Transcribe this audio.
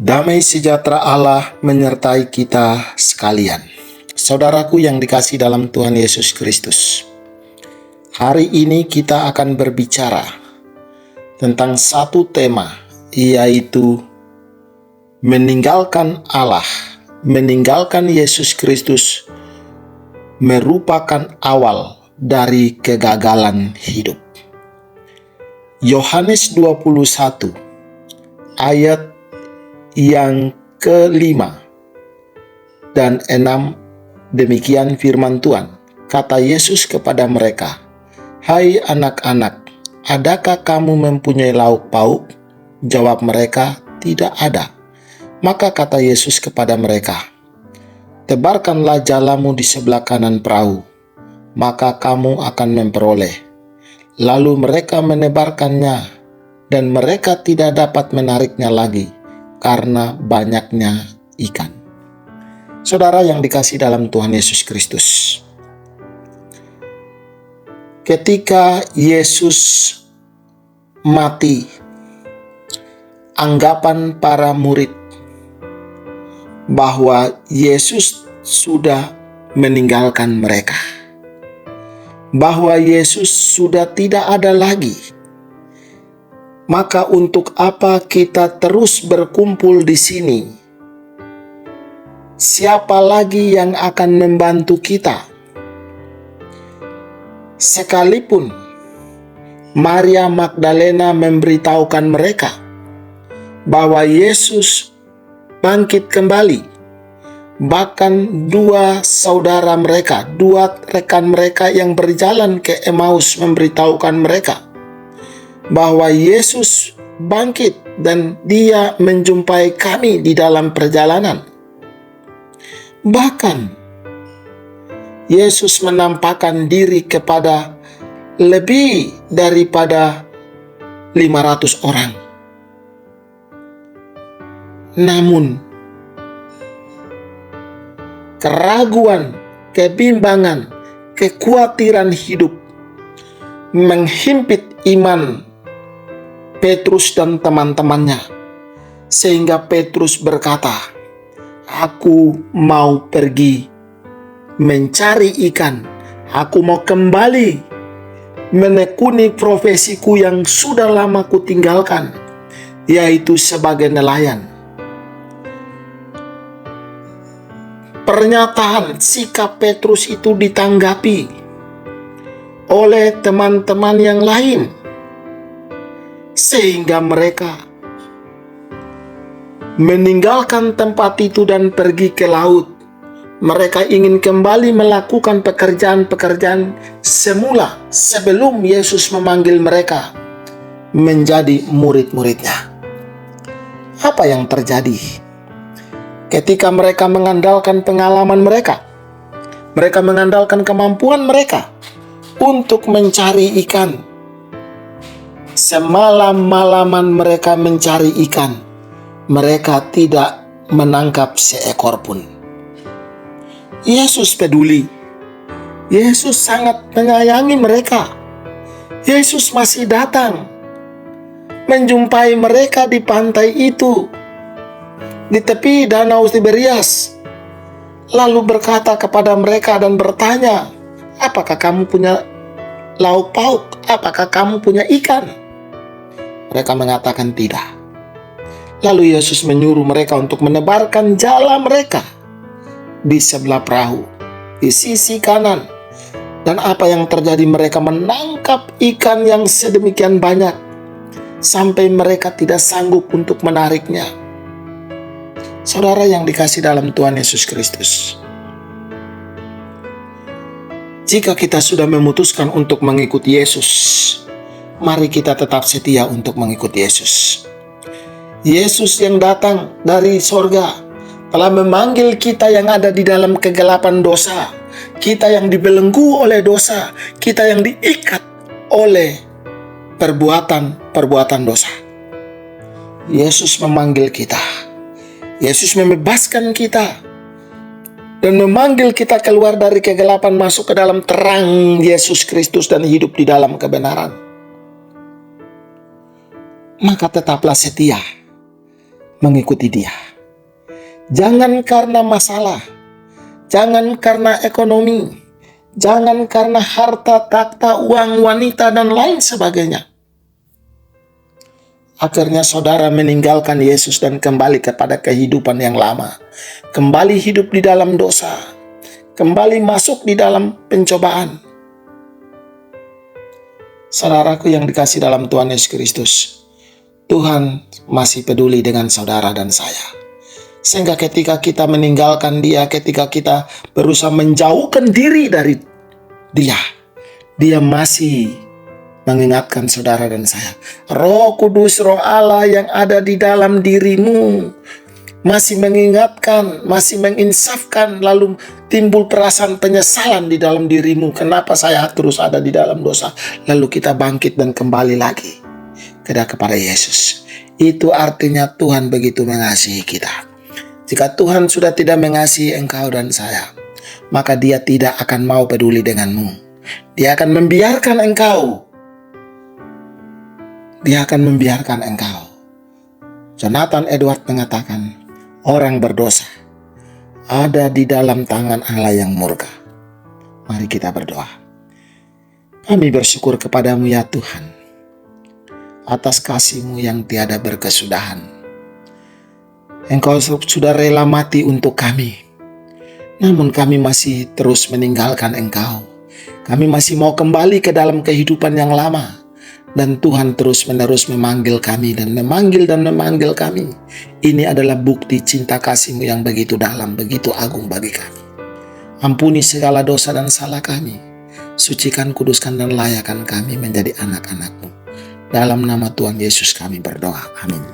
Damai sejahtera Allah menyertai kita sekalian. Saudaraku yang dikasihi dalam Tuhan Yesus Kristus. Hari ini kita akan berbicara tentang satu tema, yaitu meninggalkan Allah, meninggalkan Yesus Kristus merupakan awal dari kegagalan hidup. Yohanes 21 ayat yang ke-5 dan 6, demikian firman Tuhan. Kata Yesus kepada mereka, "Hai anak-anak, adakah kamu mempunyai lauk pauk?" Jawab mereka, "Tidak ada." Maka kata Yesus kepada mereka, "Tebarkanlah jalamu di sebelah kanan perahu, maka kamu akan memperoleh." Lalu mereka menebarkannya, dan mereka tidak dapat menariknya lagi karena banyaknya ikan. Saudara yang dikasihi dalam Tuhan Yesus Kristus, ketika Yesus mati, anggapan para murid bahwa Yesus sudah meninggalkan mereka, bahwa Yesus sudah tidak ada lagi. Maka untuk apa kita terus berkumpul di sini? Siapa lagi yang akan membantu kita? Sekalipun Maria Magdalena memberitahukan mereka bahwa Yesus bangkit kembali, bahkan dua saudara mereka, dua rekan mereka yang berjalan ke Emmaus memberitahukan mereka bahwa Yesus bangkit dan dia menjumpai kami di dalam perjalanan. Bahkan Yesus menampakkan diri kepada lebih daripada 500 orang. Namun keraguan, kebimbangan, kekhawatiran hidup menghimpit iman Petrus dan teman-temannya, sehingga Petrus berkata, "Aku mau pergi mencari ikan. Aku mau kembali menekuni profesiku yang sudah lama kutinggalkan, yaitu sebagai nelayan." Pernyataan sikap Petrus itu ditanggapi oleh teman-teman yang lain, sehingga mereka meninggalkan tempat itu dan pergi ke laut. Mereka ingin kembali melakukan pekerjaan-pekerjaan semula sebelum Yesus memanggil mereka menjadi murid-muridnya. Apa yang terjadi ketika mereka mengandalkan pengalaman mereka? Mereka mengandalkan kemampuan mereka untuk mencari ikan. Semalam-malaman mereka mencari ikan, mereka tidak menangkap seekor pun. Yesus peduli. Yesus sangat menyayangi mereka. Yesus masih datang menjumpai mereka di pantai itu, di tepi danau Tiberias, lalu berkata kepada mereka dan bertanya, "Apakah kamu punya lauk pauk? Apakah kamu punya ikan?" Mereka mengatakan tidak. Lalu Yesus menyuruh mereka untuk menebarkan jala mereka di sebelah perahu, di sisi kanan. Dan apa yang terjadi? Mereka menangkap ikan yang sedemikian banyak sampai mereka tidak sanggup untuk menariknya. Saudara yang dikasihi dalam Tuhan Yesus Kristus, jika kita sudah memutuskan untuk mengikuti Yesus, mari kita tetap setia untuk mengikuti Yesus. Yesus yang datang dari sorga telah memanggil kita yang ada di dalam kegelapan dosa, kita yang dibelenggu oleh dosa, kita yang diikat oleh perbuatan dosa. Yesus memanggil kita. Yesus membebaskan kita dan memanggil kita keluar dari kegelapan masuk ke dalam terang Yesus Kristus dan hidup di dalam kebenaran. Maka tetaplah setia mengikuti Dia. Jangan karena masalah, jangan karena ekonomi, jangan karena harta, takhta, uang, wanita, dan lain sebagainya. Akhirnya saudara meninggalkan Yesus dan kembali kepada kehidupan yang lama. Kembali hidup di dalam dosa. Kembali masuk di dalam pencobaan. Saudaraku yang dikasih dalam Tuhan Yesus Kristus, Tuhan masih peduli dengan saudara dan saya. Sehingga ketika kita meninggalkan Dia, ketika kita berusaha menjauhkan diri dari Dia, Dia masih mengingatkan saudara dan saya. Roh Kudus, Roh Allah yang ada di dalam dirimu masih mengingatkan, masih menginsafkan, lalu timbul perasaan penyesalan di dalam dirimu. Kenapa saya terus ada di dalam dosa? Lalu kita bangkit dan kembali lagi kepada Yesus. Itu artinya Tuhan begitu mengasihi kita. Jika Tuhan sudah tidak mengasihi engkau dan saya, maka Dia tidak akan mau peduli denganmu. Dia akan membiarkan engkau. Dia akan membiarkan engkau. Jonathan Edward mengatakan, orang berdosa ada di dalam tangan Allah yang murka. Mari kita berdoa. Kami bersyukur kepadamu ya Tuhan, atas kasih-Mu yang tiada berkesudahan. Engkau sudah rela mati untuk kami, namun kami masih terus meninggalkan Engkau. Kami masih mau kembali ke dalam kehidupan yang lama. Dan Tuhan terus-menerus memanggil kami dan memanggil kami. Ini adalah bukti cinta kasih-Mu yang begitu dalam, begitu agung bagi kami. Ampuni segala dosa dan salah kami. Sucikan, kuduskan, dan layakkan kami menjadi anak-anak-Mu. Dalam nama Tuhan Yesus kami berdoa. Amin.